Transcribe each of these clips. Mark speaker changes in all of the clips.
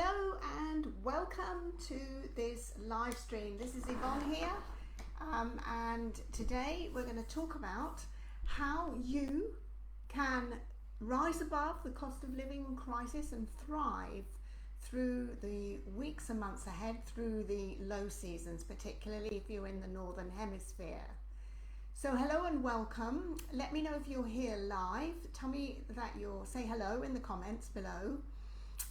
Speaker 1: Hello and welcome to this live stream. This is Yvonne here, and today we're going to talk about how you can rise above the cost of living crisis and thrive through the weeks and months ahead, through the low seasons, particularly if you're in the Northern Hemisphere. So hello and welcome. Let me know if you're here live. Tell me that say hello in the comments below.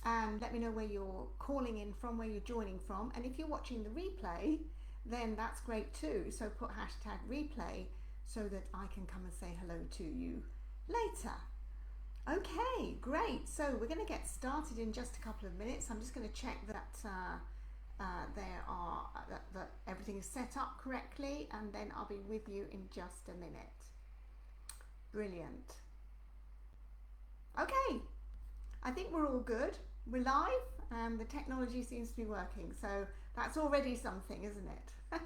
Speaker 1: And let me know where you're calling in from, where you're joining from. And if you're watching the replay, then that's great too. So put hashtag replay so that I can come and say hello to you later. Okay, great. So we're going to get started in just a couple of minutes. I'm just going to check that that everything is set up correctly, and then I'll be with you in just a minute. Brilliant. Okay. I think we're all good. We're live and the technology seems to be working. So that's already something, isn't it?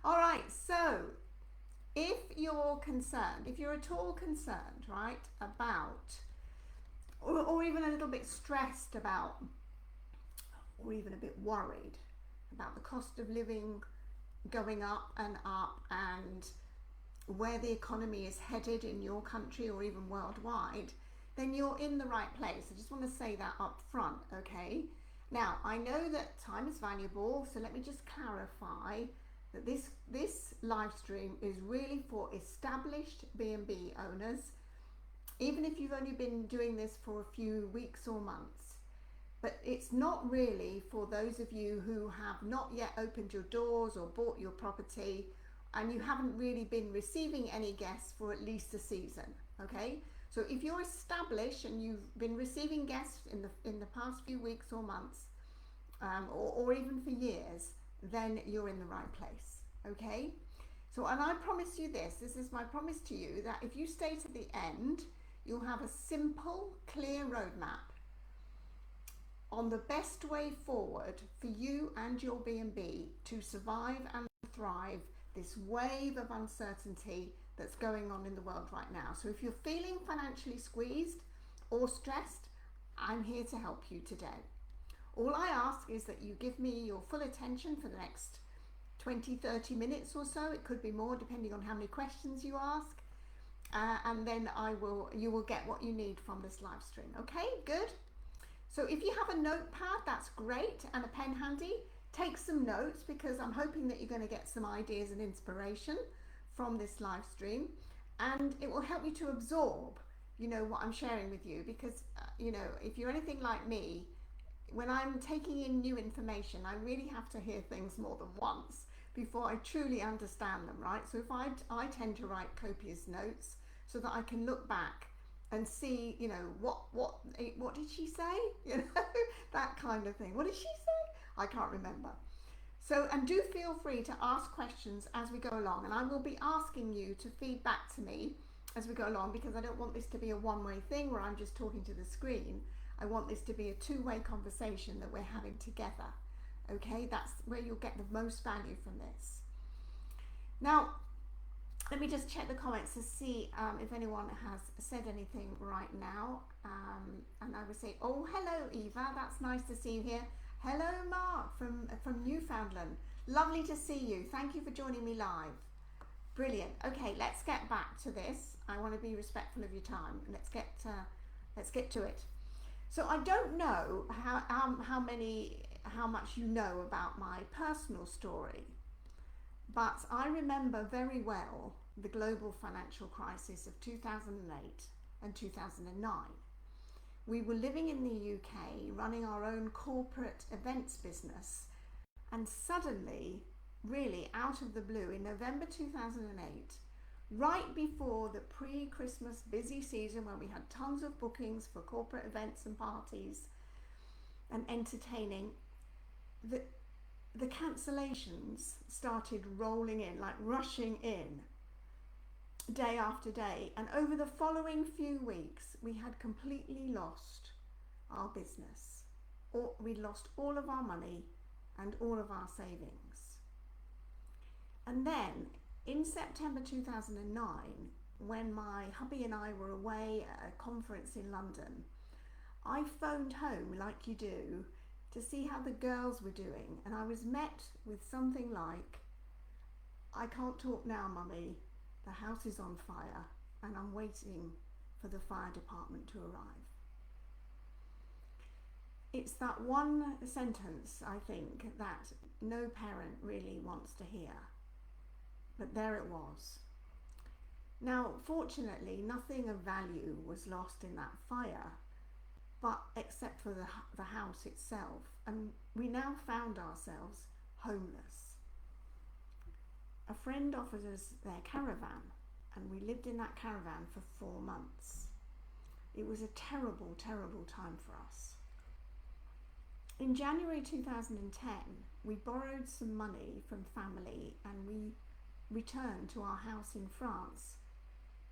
Speaker 1: All right. So if you're concerned, if you're at all concerned, right, about, or even a little bit stressed about, or even a bit worried about the cost of living going up, and where the economy is headed in your country or even worldwide, then you're in the right place. I just want to say that up front, okay? Now, I know that time is valuable, so let me just clarify that this live stream is really for established B&B owners, even if you've only been doing this for a few weeks or months. But it's not really for those of you who have not yet opened your doors or bought your property, and you haven't really been receiving any guests for at least a season, okay? So if you're established and you've been receiving guests in the past few weeks or months, or even for years, then you're in the right place, okay? So, and I promise you this is my promise to you, that if you stay to the end, you'll have a simple, clear roadmap on the best way forward for you and your B&B to survive and thrive this wave of uncertainty that's going on in the world right now. So if you're feeling financially squeezed or stressed, I'm here to help you today. All I ask is that you give me your full attention for the next 20-30 minutes or so. It could be more depending on how many questions you ask, and then you will get what you need from this live stream. Okay, good. So if you have a notepad, that's great, and a pen handy. Take some notes, because I'm hoping that you're going to get some ideas and inspiration from this live stream, and it will help you to absorb, what I'm sharing with you, because, if you're anything like me, when I'm taking in new information, I really have to hear things more than once before I truly understand them, right? So if I tend to write copious notes so that I can look back and see, what did she say? That kind of thing. What did she say? I can't remember. So, and do feel free to ask questions as we go along, and I will be asking you to feed back to me as we go along, because I don't want this to be a one-way thing where I'm just talking to the screen. I want this to be a two-way conversation that we're having together. Okay, that's where you'll get the most value from this. Now, let me just check the comments to see if anyone has said anything right now. And I would say, oh, hello, Eva. That's nice to see you here. Hello, Mark from Newfoundland. Lovely to see you. Thank you for joining me live. Brilliant. Okay, let's get back to this. I want to be respectful of your time. Let's get to it. So I don't know how much you know about my personal story, but I remember very well the global financial crisis of 2008 and 2009. We were living in the UK, running our own corporate events business, and suddenly, really out of the blue, in November 2008, right before the pre-Christmas busy season when we had tons of bookings for corporate events and parties and entertaining, the cancellations started rolling in, like rushing in, day after day. And over the following few weeks, we had completely lost our business. We lost all of our money and all of our savings. And then in September 2009, when my hubby and I were away at a conference in London, I phoned home like you do to see how the girls were doing, and I was met with something like, "I can't talk now, Mummy. The house is on fire and I'm waiting for the fire department to arrive." It's that one sentence, I think, that no parent really wants to hear. But there it was. Now, fortunately, nothing of value was lost in that fire, but except for the house itself. And we now found ourselves homeless. A friend offered us their caravan, and we lived in that caravan for 4 months. It was a terrible, terrible time for us. In January 2010, we borrowed some money from family and we returned to our house in France,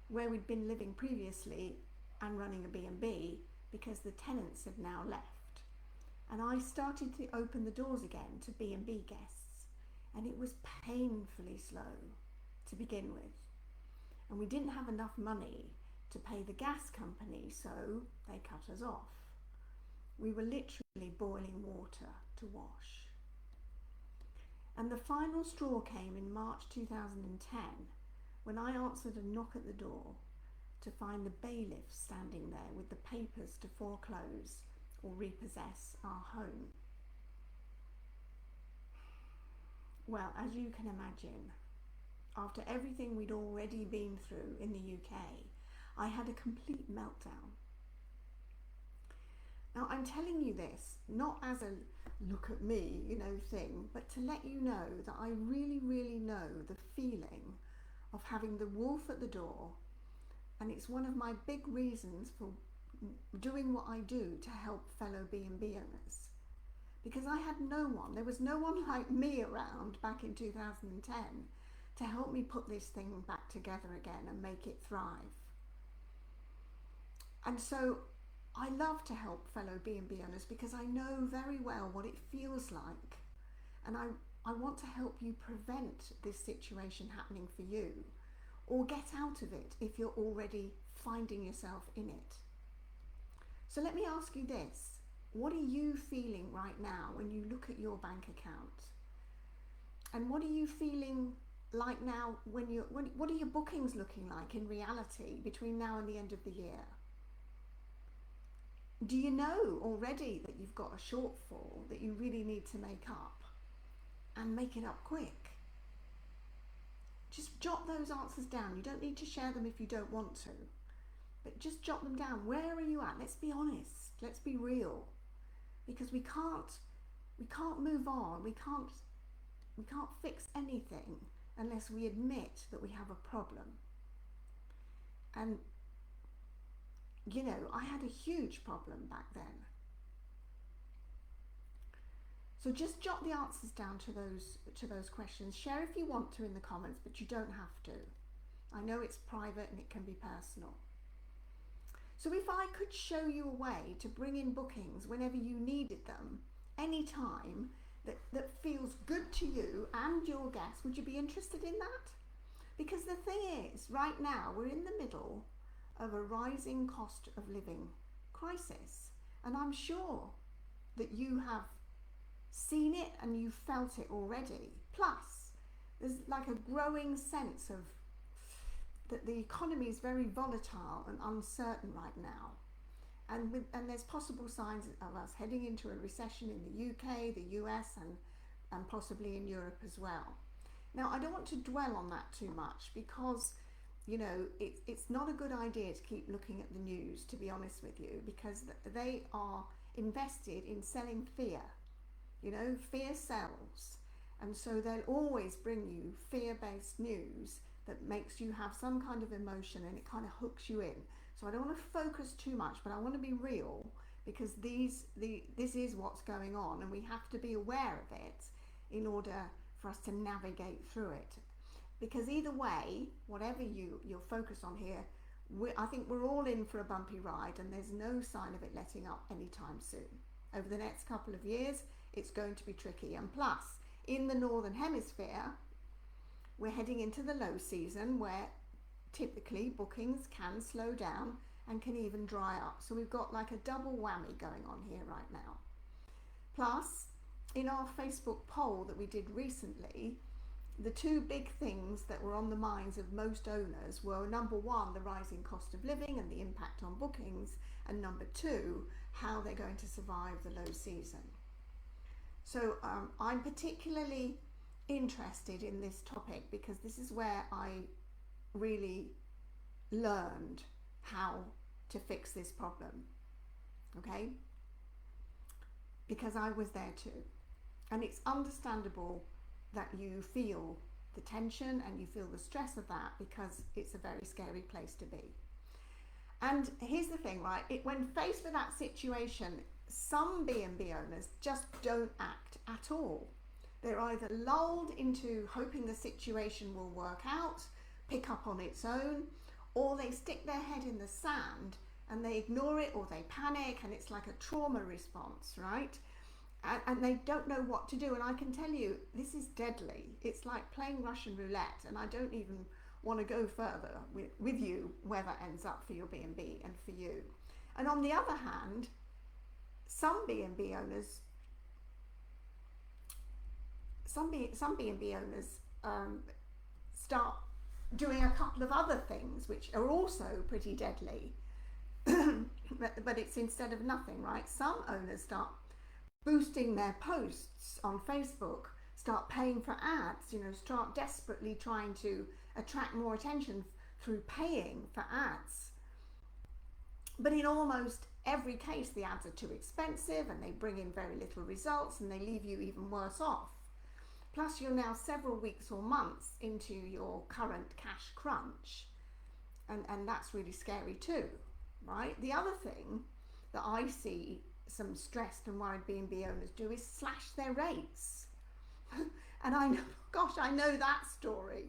Speaker 1: where we'd been living previously and running a B&B, because the tenants had now left. And I started to open the doors again to B&B guests, and it was painfully slow to begin with. And we didn't have enough money to pay the gas company, so they cut us off. We were literally boiling water to wash. And the final straw came in March 2010, when I answered a knock at the door to find the bailiff standing there with the papers to foreclose or repossess our home. Well, as you can imagine, after everything we'd already been through in the UK, I had a complete meltdown. Now, I'm telling you this not as a look at me, thing, but to let you know that I really, really know the feeling of having the wolf at the door, and it's one of my big reasons for doing what I do to help fellow B&B owners. Because I had no one, there was no one like me around back in 2010 to help me put this thing back together again and make it thrive. And so I love to help fellow B&B owners because I know very well what it feels like, and I want to help you prevent this situation happening for you, or get out of it if you're already finding yourself in it. So let me ask you this: what are you feeling right now when you look at your bank account? And what are you feeling like now what are your bookings looking like in reality between now and the end of the year? Do you know already that you've got a shortfall that you really need to make up, and make it up quick? Just jot those answers down. You don't need to share them if you don't want to, but just jot them down. Where are you at? Let's be honest. Let's be real, because we can't move on. We can't fix anything unless we admit that we have a problem. And I had a huge problem back then. So just jot the answers down to those questions. Share if you want to in the comments, but you don't have to. I know it's private and it can be personal. So if I could show you a way to bring in bookings whenever you needed them, anytime, that feels good to you and your guests, would you be interested in that? Because the thing is, right now we're in the middle of a rising cost of living crisis, and I'm sure that you have seen it and you felt it already. Plus, there's like a growing sense of that the economy is very volatile and uncertain right now, and there's possible signs of us heading into a recession in the UK, the US, and possibly in Europe as well. Now, I don't want to dwell on that too much, because it's not a good idea to keep looking at the news, to be honest with you, because they are invested in selling fear. Fear sells, and so they'll always bring you fear-based news that makes you have some kind of emotion, and it kind of hooks you in. So I don't want to focus too much, but I want to be real, because this is what's going on, and we have to be aware of it in order for us to navigate through it. Because either way, whatever you're focused on here, I think we're all in for a bumpy ride, and there's no sign of it letting up anytime soon. Over the next couple of years, it's going to be tricky. And plus, in the Northern Hemisphere, we're heading into the low season, where typically bookings can slow down and can even dry up. So we've got like a double whammy going on here right now. Plus, in our Facebook poll that we did recently, the two big things that were on the minds of most owners were, number one, the rising cost of living and the impact on bookings, and number two, how they're going to survive the low season. So I'm particularly interested in this topic because this is where I really learned how to fix this problem, okay? Because I was there too. And it's understandable that you feel the tension and you feel the stress of that, because it's a very scary place to be. And here's the thing, right? When faced with that situation, some B&B owners just don't act at all. They're either lulled into hoping the situation will work out, pick up on its own, or they stick their head in the sand and they ignore it, or they panic, and it's like a trauma response, right? And they don't know what to do. And I can tell you, this is deadly. It's like playing Russian roulette, and I don't even want to go further with you where that ends up for your B&B and for you. And on the other hand, some B&B owners start doing a couple of other things which are also pretty deadly. but it's instead of nothing, right? Some owners start boosting their posts on Facebook, start paying for ads, start desperately trying to attract more attention through paying for ads. But in almost every case, the ads are too expensive and they bring in very little results, and they leave you even worse off. Plus, you're now several weeks or months into your current cash crunch, and that's really scary too, right? The other thing that I see some stressed and worried B&B owners do is slash their rates. And I know that story.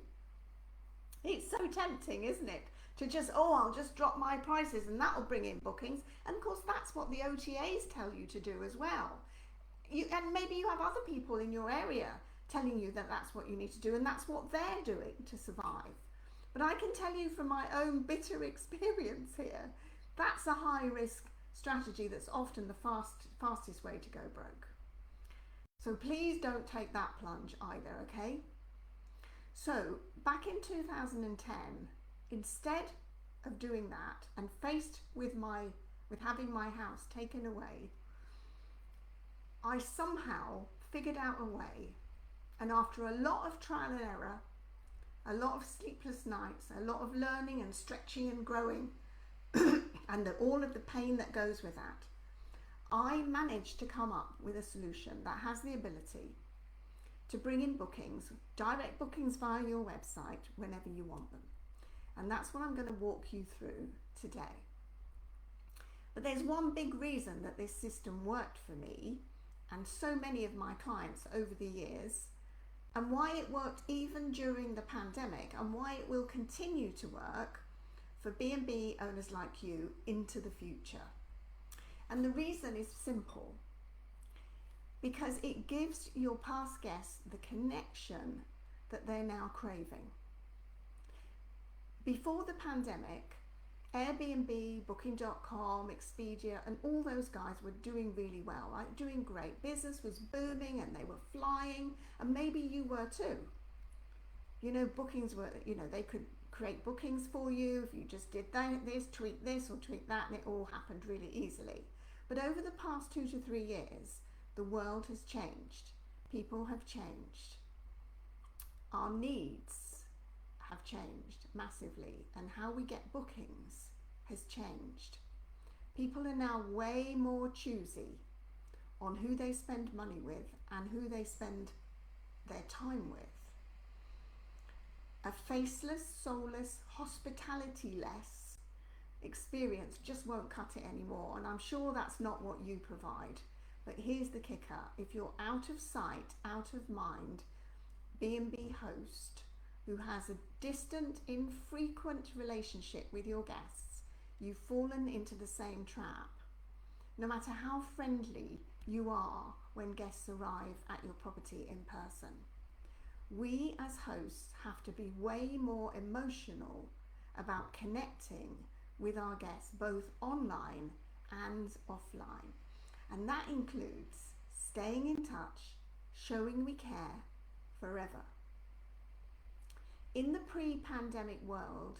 Speaker 1: It's so tempting, isn't it? To just, I'll just drop my prices and that'll bring in bookings. And of course, that's what the OTAs tell you to do as well. And maybe you have other people in your area telling you that that's what you need to do, and that's what they're doing to survive. But I can tell you from my own bitter experience here, that's a high risk strategy that's often the fastest way to go broke. So please don't take that plunge either, okay? So back in 2010, instead of doing that and faced with having my house taken away, I somehow figured out a way, and after a lot of trial and error, a lot of sleepless nights, a lot of learning and stretching and growing, and all of the pain that goes with that, I managed to come up with a solution that has the ability to bring in bookings, direct bookings via your website whenever you want them. And that's what I'm going to walk you through today. But there's one big reason that this system worked for me and so many of my clients over the years, and why it worked even during the pandemic, and why it will continue to work for B&B owners like you into the future. And the reason is simple, because it gives your past guests the connection that they're now craving. Before the pandemic, Airbnb, Booking.com, Expedia, and all those guys were doing really well, right? Doing great. Business was booming and they were flying, and maybe you were too. Bookings were, they could create bookings for you if you just did this, tweak this or tweak that, and it all happened really easily. But over the past 2 to 3 years, the world has changed. People have changed. Our needs have changed massively, and how we get bookings has changed. People are now way more choosy on who they spend money with and who they spend their time with. A faceless, soulless, hospitality-less experience just won't cut it anymore, and I'm sure that's not what you provide. But here's the kicker: if you're out of sight, out of mind B&B host who has a distant, infrequent relationship with your guests, you've fallen into the same trap. No matter how friendly you are when guests arrive at your property in person, we as hosts have to be way more emotional about connecting with our guests, both online and offline. And that includes staying in touch, showing we care forever. In the pre-pandemic world,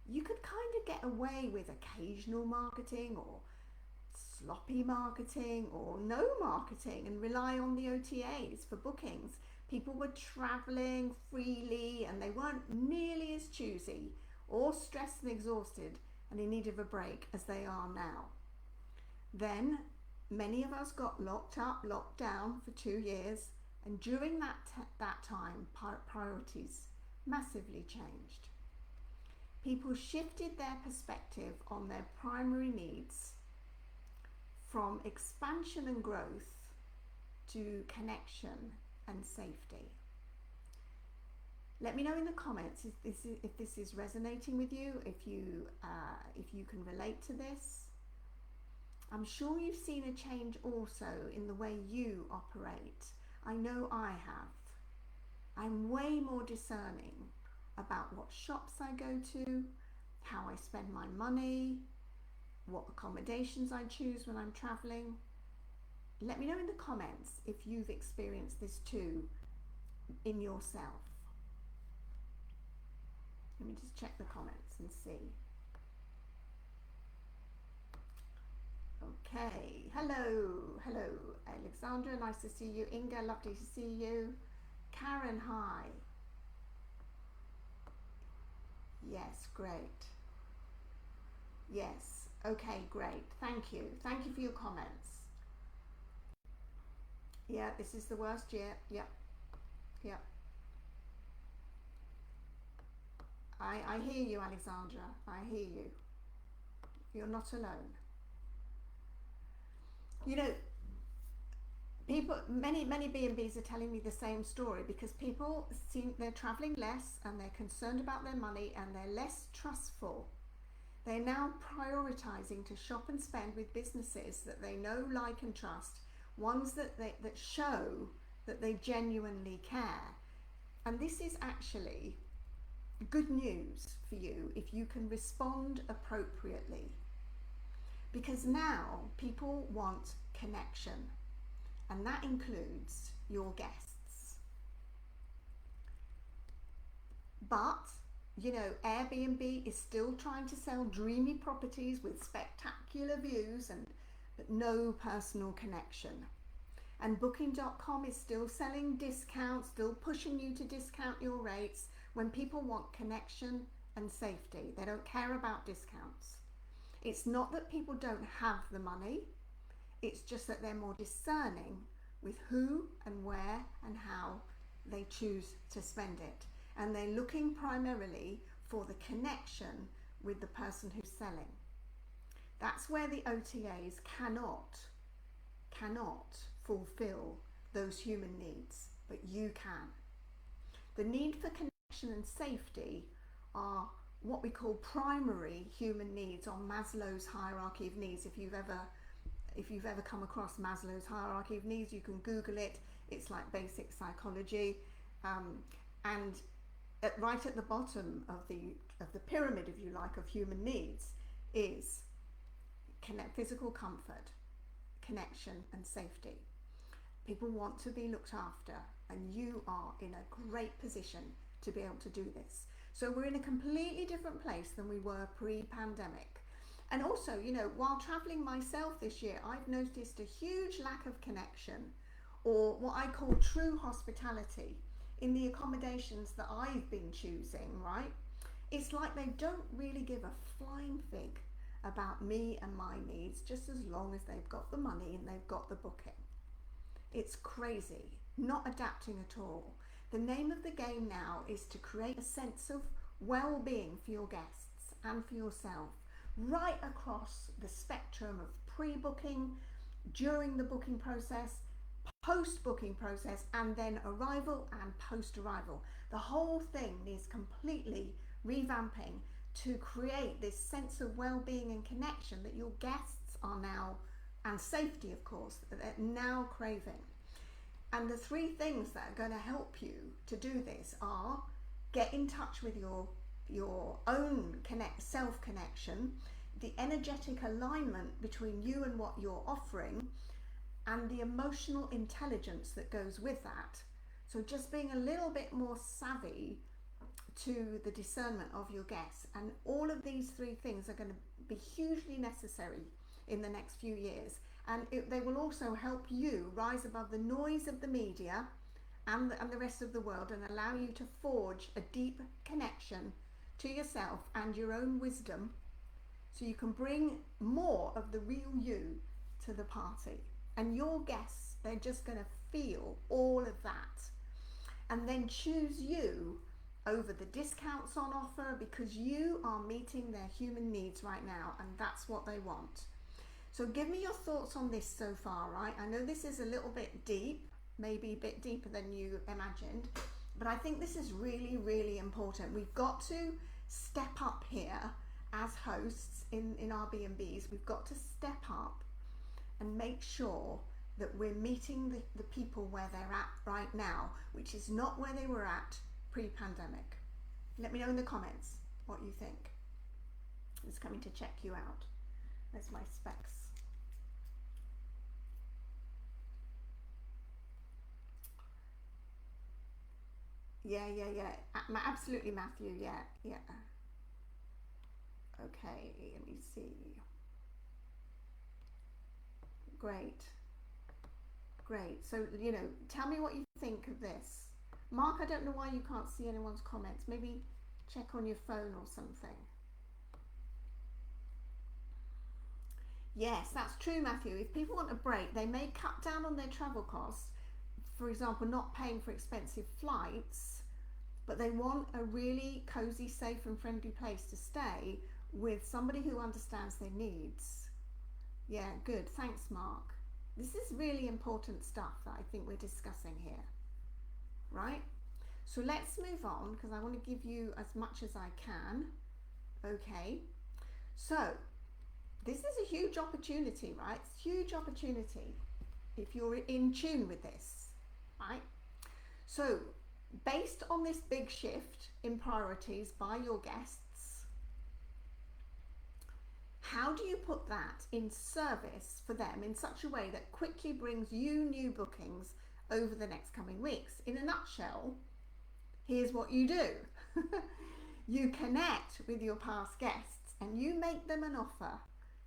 Speaker 1: you could kind of get away with occasional marketing or sloppy marketing or no marketing and rely on the OTAs for bookings. People were traveling freely and they weren't nearly as choosy or stressed and exhausted and in need of a break as they are now. Then many of us got locked up, locked down for 2 years, and during that time, priorities massively changed. People shifted their perspective on their primary needs from expansion and growth to connection and safety. Let me know in the comments if this is resonating with you, if you can relate to this. I'm sure you've seen a change also in the way you operate. I know I have. I'm way more discerning about what shops I go to, how I spend my money, what accommodations I choose when I'm traveling. Let me know in the comments if you've experienced this too in yourself. Let me just check the comments and see. Okay, hello Alexandra, nice to see you. Inga, lovely to see you. Karen, hi. Yes, great. Yes, okay, great. Thank you for your comments. Yeah, this is the worst year. Yep. I hear you, Alexandra. I hear you. You're not alone. You know, many B&Bs are telling me the same story because people seem they're traveling less and they're concerned about their money and they're less trustful. They're now prioritizing to shop and spend with businesses that they know, like and trust, ones that show that they genuinely care. And this is actually good news for you if you can respond appropriately. Because now people want connection, and that includes your guests. But, you know, Airbnb is still trying to sell dreamy properties with spectacular views but no personal connection. And Booking.com is still selling discounts, still pushing you to discount your rates when people want connection and safety. They don't care about discounts. It's not that people don't have the money, it's just that they're more discerning with who and where and how they choose to spend it. And they're looking primarily for the connection with the person who's selling. That's where the OTAs cannot fulfill those human needs, but you can. The need for connection and safety are what we call primary human needs on Maslow's hierarchy of needs. If you've ever come across Maslow's hierarchy of needs, you can Google it. It's like basic psychology, and right at the bottom of the pyramid, if you like, of human needs is physical comfort, connection, and safety. People want to be looked after, and you are in a great position to be able to do this. So we're in a completely different place than we were pre-pandemic. And also, you know, while traveling myself this year, I've noticed a huge lack of connection, or what I call true hospitality, in the accommodations that I've been choosing, right? It's like they don't really give a flying fig about me and my needs, just as long as they've got the money and they've got the booking. It's crazy, not adapting at all. The name of the game now is to create a sense of well-being for your guests and for yourself, right across the spectrum of pre-booking, during the booking process, post-booking process, and then arrival and post-arrival. The whole thing needs completely revamping to create this sense of well-being and connection that your guests are now, and safety of course, that they're now craving. And the 3 things that are going to help you to do this are: get in touch with your own self-connection, the energetic alignment between you and what you're offering, and the emotional intelligence that goes with that. So just being a little bit more savvy to the discernment of your guests. And all of these three things are going to be hugely necessary in the next few years. And they will also help you rise above the noise of the media and the rest of the world, and allow you to forge a deep connection to yourself and your own wisdom, so you can bring more of the real you to the party. And your guests, they're just going to feel all of that, and then choose you over the discounts on offer, because you are meeting their human needs right now, and that's what they want. So give me your thoughts on this so far, right? I know this is a little bit deep, maybe a bit deeper than you imagined, but I think this is really, really important. We've got to step up here as hosts in our B&Bs. We've got to step up and make sure that we're meeting the people where they're at right now, which is not where they were at pre-pandemic. Let me know in the comments what you think. I'm just coming to check you out. There's my specs. Yeah. Absolutely, Matthew. Yeah. Okay, let me see. Great. So, tell me what you think of this. Mark, I don't know why you can't see anyone's comments. Maybe check on your phone or something. Yes, that's true, Matthew. If people want a break, they may cut down on their travel costs, for example, not paying for expensive flights, but they want a really cozy, safe and friendly place to stay with somebody who understands their needs. Yeah, good. Thanks, Mark. This is really important stuff that I think we're discussing here, right? So let's move on, because I want to give you as much as I can. Okay, so this is a huge opportunity, right? It's a huge opportunity if you're in tune with this, right? So based on this big shift in priorities by your guests, how do you put that in service for them in such a way that quickly brings you new bookings over the next coming weeks? In a nutshell, here's what you do. You connect with your past guests and you make them an offer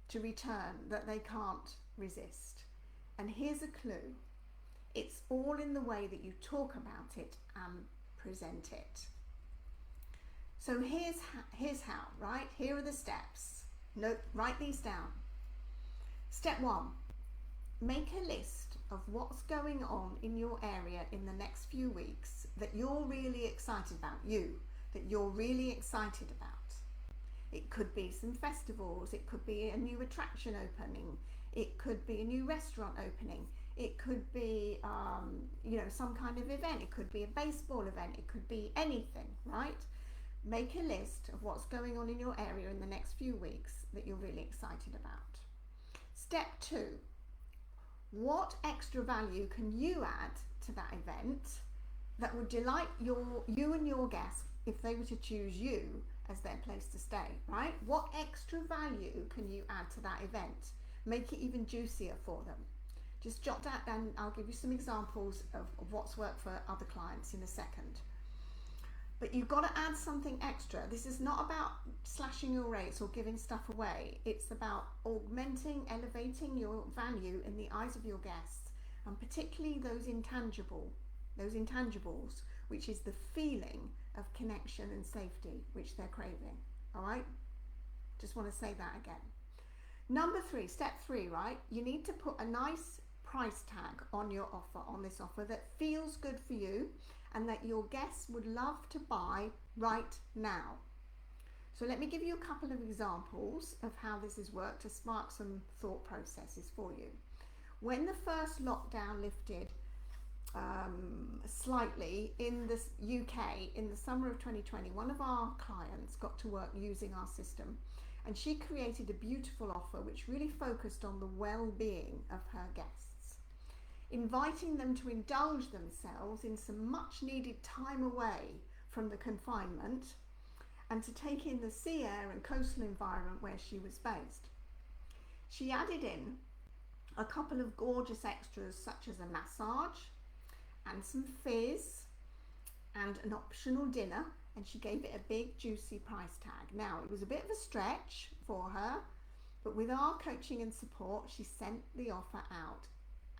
Speaker 1: to return that they can't resist. And here's a clue. It's all in the way that you talk about it and present it. So here's how, right? Here are the steps. Note, write these down. Step 1, make a list of what's going on in your area in the next few weeks that you're really excited about, that you're really excited about. It could be some festivals, it could be a new attraction opening, it could be a new restaurant opening, it could be some kind of event, it could be a baseball event, it could be anything, right? Make a list of what's going on in your area in the next few weeks that you're really excited about. Step 2, what extra value can you add to that event that would delight you and your guests if they were to choose you as their place to stay, right? What extra value can you add to that event? Make it even juicier for them. Just jot that down. I'll give you some examples of what's worked for other clients in a second. But you've got to add something extra. This is not about slashing your rates or giving stuff away. It's about augmenting, elevating your value in the eyes of your guests, and particularly those intangibles, which is the feeling of connection and safety which they're craving. All right? Just want to say that again. Number 3, step 3, right? You need to put a nice price tag on your offer, on this offer that feels good for you and that your guests would love to buy right now. So let me give you a couple of examples of how this has worked to spark some thought processes for you. When the first lockdown lifted slightly in the UK in the summer of 2020, one of our clients got to work using our system, and she created a beautiful offer which really focused on the well-being of her guests, inviting them to indulge themselves in some much needed time away from the confinement and to take in the sea air and coastal environment where she was based. She added in a couple of gorgeous extras such as a massage and some fizz and an optional dinner, and she gave it a big juicy price tag. Now, it was a bit of a stretch for her, but with our coaching and support, she sent the offer out,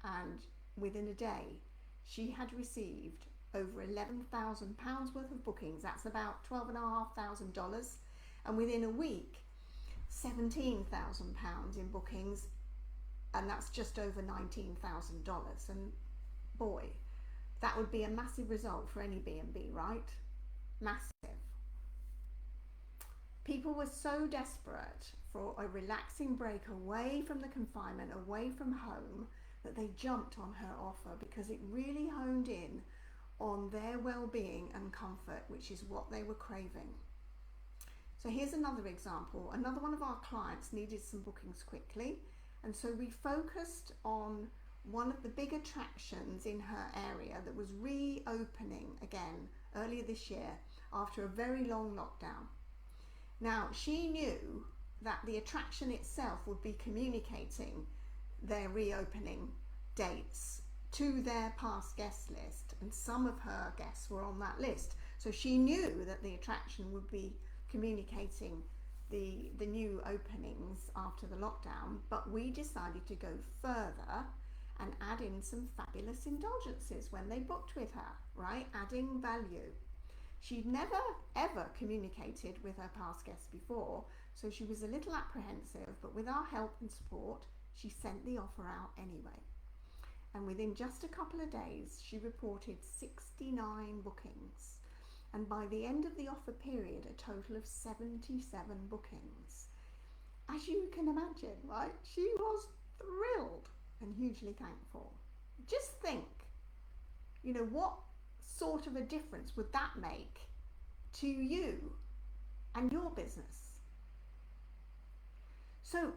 Speaker 1: and within a day she had received over £11,000 worth of bookings. That's about $12,500, and within a week £17,000 in bookings, and that's just over $19,000. And boy, that would be a massive result for any B&B, right? Massive. People were so desperate for a relaxing break away from the confinement, away from home, that they jumped on her offer because it really honed in on their well-being and comfort, which is what they were craving. So here's another example. Another one of our clients needed some bookings quickly, and so we focused on one of the big attractions in her area that was reopening again earlier this year after a very long lockdown. Now, she knew that the attraction itself would be communicating their reopening dates to their past guest list, and some of her guests were on that list. So she knew that the attraction would be communicating the new openings after the lockdown, but we decided to go further and add in some fabulous indulgences when they booked with her, right? Adding value. She'd never ever communicated with her past guests before, so she was a little apprehensive, but with our help and support, she sent the offer out anyway. And within just a couple of days, she reported 69 bookings. And by the end of the offer period, a total of 77 bookings. As you can imagine, right? She was thrilled and hugely thankful. Just think, what sort of a difference would that make to you and your business? So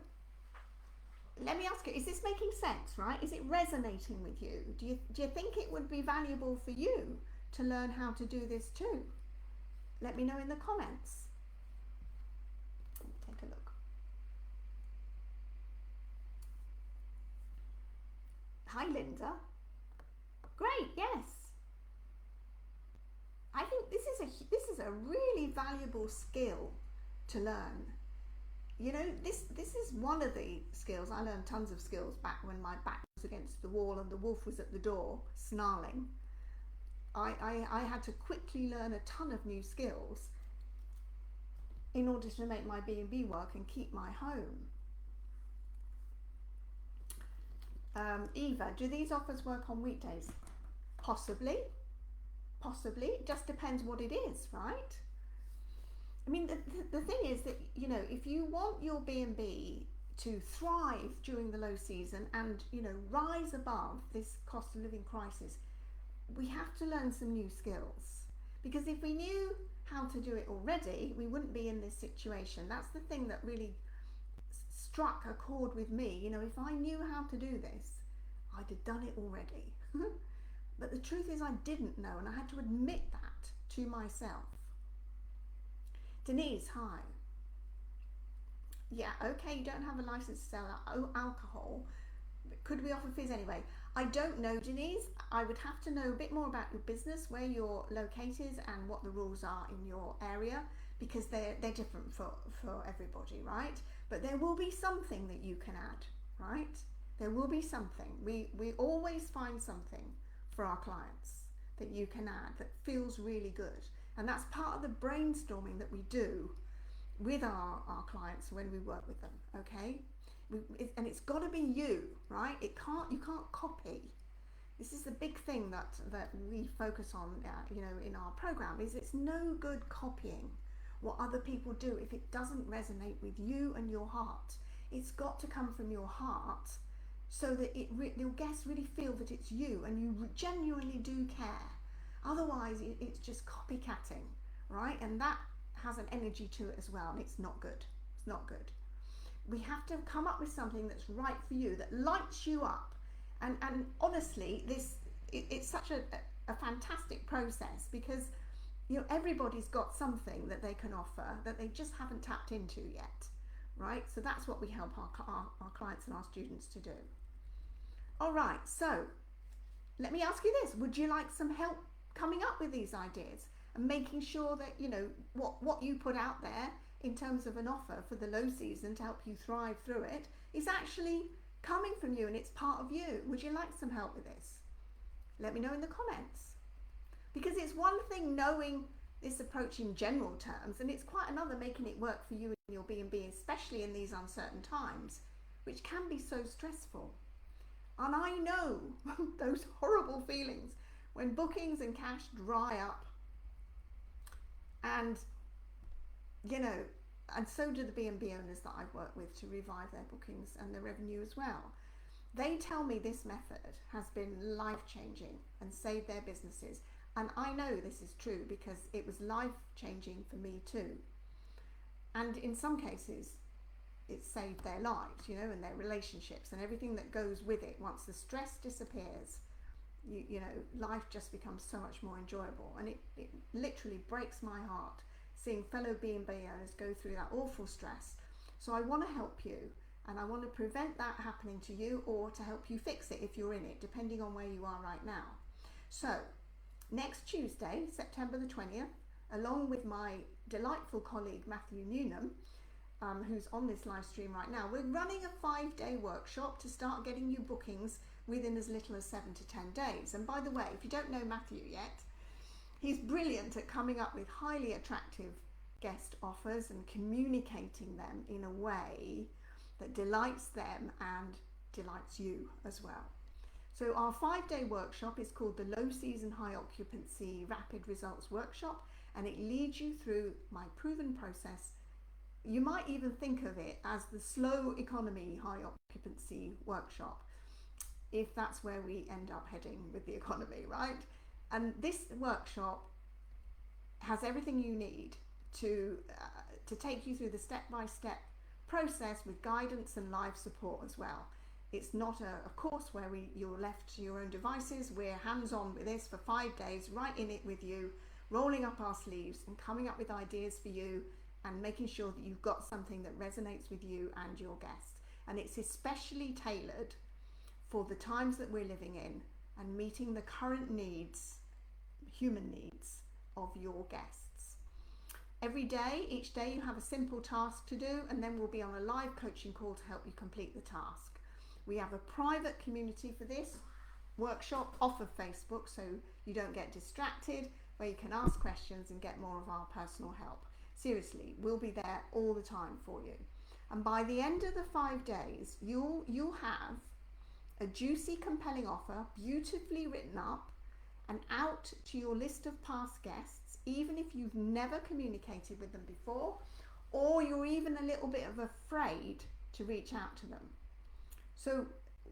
Speaker 1: let me ask you, is this making sense, right? Is it resonating with you? Do you think it would be valuable for you to learn how to do this too? Let me know in the comments. Take a look. Hi, Linda. Great, yes. I think this is a really valuable skill to learn. This is one of the skills. I learned tons of skills back when my back was against the wall and the wolf was at the door snarling. I had to quickly learn a ton of new skills in order to make my B&B work and keep my home. Eva, do these offers work on weekdays? Possibly. It just depends what it is, right? I mean, the thing is that, if you want your B&B to thrive during the low season and, rise above this cost of living crisis, we have to learn some new skills. Because if we knew how to do it already, we wouldn't be in this situation. That's the thing that really struck a chord with me. If I knew how to do this, I'd have done it already. But the truth is I didn't know, and I had to admit that to myself. Denise, hi. Yeah, okay, you don't have a license to sell alcohol. Could we offer fizz anyway? I don't know, Denise. I would have to know a bit more about your business, where you're located and what the rules are in your area, because they're different for everybody, right? But there will be something that you can add, right? There will be something. We always find something for our clients that you can add that feels really good. And that's part of the brainstorming that we do with our clients when we work with them, okay? And it's got to be you, right? You can't copy. This is the big thing that we focus on, in our program, is it's no good copying what other people do if it doesn't resonate with you and your heart. It's got to come from your heart, so that your guests really feel that it's you and you genuinely do care. Otherwise, it's just copycatting, right? And that has an energy to it as well, and it's not good. It's not good. We have to come up with something that's right for you, that lights you up. And honestly, it's such a fantastic process, because everybody's got something that they can offer that they just haven't tapped into yet, right? So that's what we help our clients and our students to do. All right, so let me ask you this. Would you like some help coming up with these ideas and making sure that, what you put out there in terms of an offer for the low season to help you thrive through it is actually coming from you and it's part of you? Would you like some help with this? Let me know in the comments. Because it's one thing knowing this approach in general terms, and it's quite another making it work for you and your B&B, especially in these uncertain times, which can be so stressful. And I know those horrible feelings when bookings and cash dry up, and and so do the B&B owners that I've worked with to revive their bookings and their revenue as well. They tell me this method has been life-changing and saved their businesses. And I know this is true because it was life-changing for me too. And in some cases, it saved their lives, and their relationships and everything that goes with it. Once the stress disappears, life just becomes so much more enjoyable. And it literally breaks my heart seeing fellow B&B owners go through that awful stress. So I want to help you, and I want to prevent that happening to you, or to help you fix it if you're in it, depending on where you are right now. So next Tuesday, September the 20th, along with my delightful colleague Matthew Newnham, who's on this live stream right now, we're running a 5-day workshop to start getting you bookings within as little as 7 to 10 days. And by the way, if you don't know Matthew yet, he's brilliant at coming up with highly attractive guest offers and communicating them in a way that delights them and delights you as well. So our 5-day workshop is called the Low Season High Occupancy Rapid Results Workshop, and it leads you through my proven process. You might even think of it as the Slow Economy High Occupancy Workshop, if that's where we end up heading with the economy, right? And this workshop has everything you need to take you through the step-by-step process with guidance and live support as well. It's not a course where you're left to your own devices. We're hands-on with this for 5 days, right in it with you, rolling up our sleeves and coming up with ideas for you and making sure that you've got something that resonates with you and your guests. And it's especially tailored for the times that we're living in and meeting the current needs, human needs, of your guests. Every day, each day you have a simple task to do, and then we'll be on a live coaching call to help you complete the task. We have a private community for this workshop off of Facebook, so you don't get distracted, where you can ask questions and get more of our personal help. Seriously, we'll be there all the time for you. And by the end of the 5 days, you'll have a juicy, compelling offer, beautifully written up and out to your list of past guests, even if you've never communicated with them before, or you're even a little bit afraid to reach out to them. So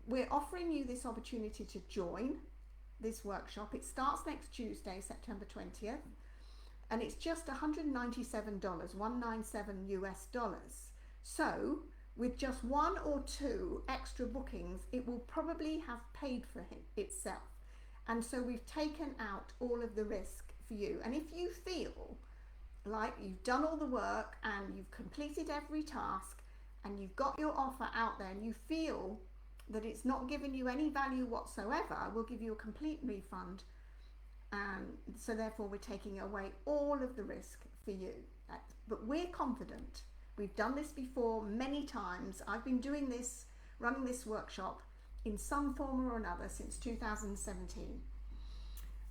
Speaker 1: we're offering you this opportunity to join this workshop. It starts next Tuesday, September 20th, and it's just $197, $197 US dollars. So with just 1 or 2 extra bookings, it will probably have paid for itself. And so we've taken out all of the risk for you. And if you feel like you've done all the work and you've completed every task and you've got your offer out there and you feel that it's not giving you any value whatsoever, we'll give you a complete refund. And so therefore we're taking away all of the risk for you. But we're confident. We've done this before many times. I've been doing this, running this workshop in some form or another since 2017.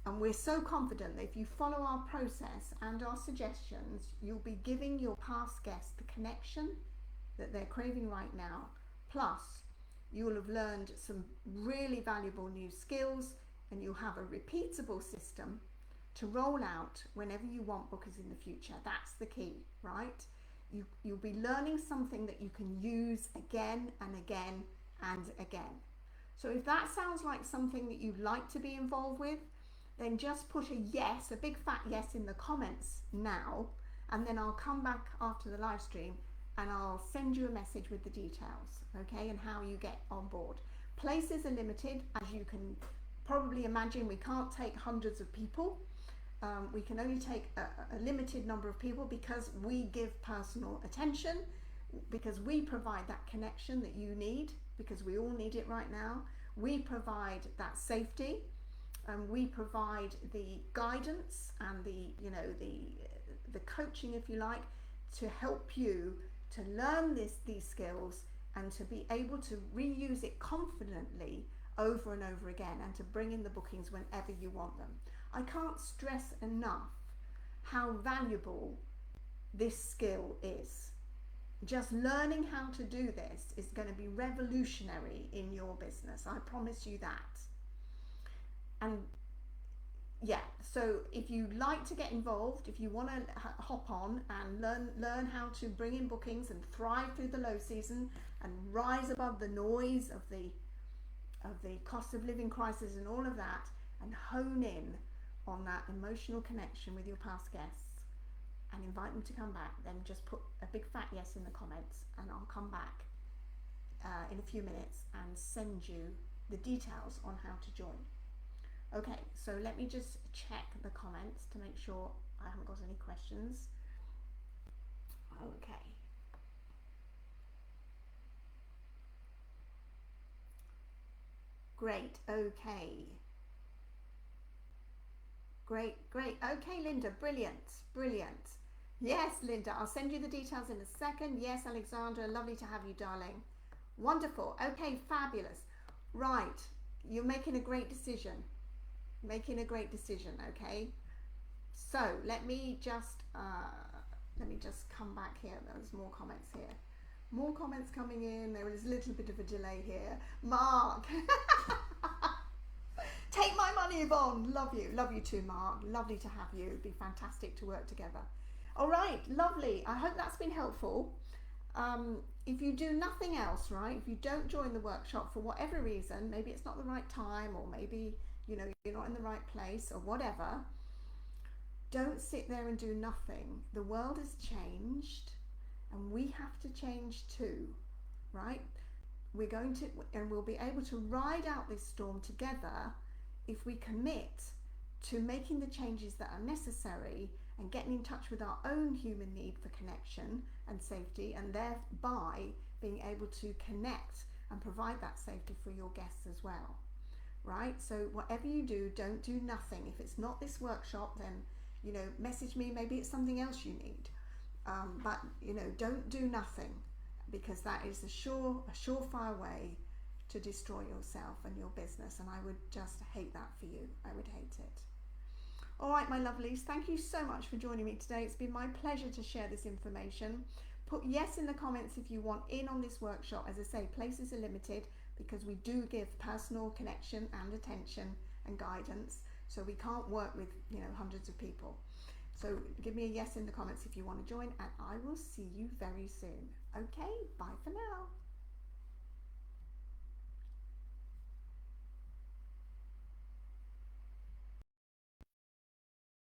Speaker 1: And we're so confident that if you follow our process and our suggestions, you'll be giving your past guests the connection that they're craving right now. Plus, you'll have learned some really valuable new skills, and you'll have a repeatable system to roll out whenever you want bookers in the future. That's the key, right? You'll be learning something that you can use again and again and again. So if that sounds like something that you'd like to be involved with, then just put a yes, a big fat yes in the comments now, and then I'll come back after the live stream and I'll send you a message with the details, okay, and how you get on board. Places are limited, as you can probably imagine. We can't take hundreds of people, We can only take a limited number of people because we give personal attention, because we provide that connection that you need, because we all need it right now. We provide that safety, and we provide the guidance and the coaching, if you like, to help you to learn these skills and to be able to reuse it confidently over and over again, and to bring in the bookings whenever you want them. I can't stress enough how valuable this skill is. Just learning how to do this is going to be revolutionary in your business. I promise you that. And yeah, so if you like to get involved, if you want to hop on and learn how to bring in bookings and thrive through the low season and rise above the noise of the cost of living crisis and all of that, and hone in on that emotional connection with your past guests and invite them to come back, then just put a big fat yes in the comments, and I'll come back in a few minutes and send you the details on how to join. Okay, so let me just check the comments to make sure I haven't got any questions. Okay. Great, okay. Great. Okay, Linda, brilliant. Yes, Linda, I'll send you the details in a second. Yes, Alexandra, lovely to have you, darling. Wonderful. Okay, fabulous. Right, you're making a great decision. Okay. So let me just come back here. There's more comments here. More comments coming in. There is a little bit of a delay here. Mark. Take my money, Yvonne. Love you too, Mark. Lovely to have you. It'd be fantastic to work together. All right, lovely. I hope that's been helpful. If you do nothing else, right, if you don't join the workshop for whatever reason, maybe it's not the right time, or maybe you're not in the right place, or whatever, don't sit there and do nothing. The world has changed, and we have to change too, right? We're going to, and we'll be able to ride out this storm together if we commit to making the changes that are necessary and getting in touch with our own human need for connection and safety, and thereby being able to connect and provide that safety for your guests as well, right? So whatever you do, don't do nothing. If it's not this workshop, then message me. Maybe it's something else you need, but don't do nothing, because that is a surefire way to destroy yourself and your business, and I would just hate that for you. I would hate it. All right, my lovelies, thank you so much for joining me today. It's been my pleasure to share this information. Put yes in the comments if you want in on this workshop. As I say, places are limited because we do give personal connection and attention and guidance, so we can't work with hundreds of people. So give me a yes in the comments if you want to join, and I will see you very soon. Okay, bye for now.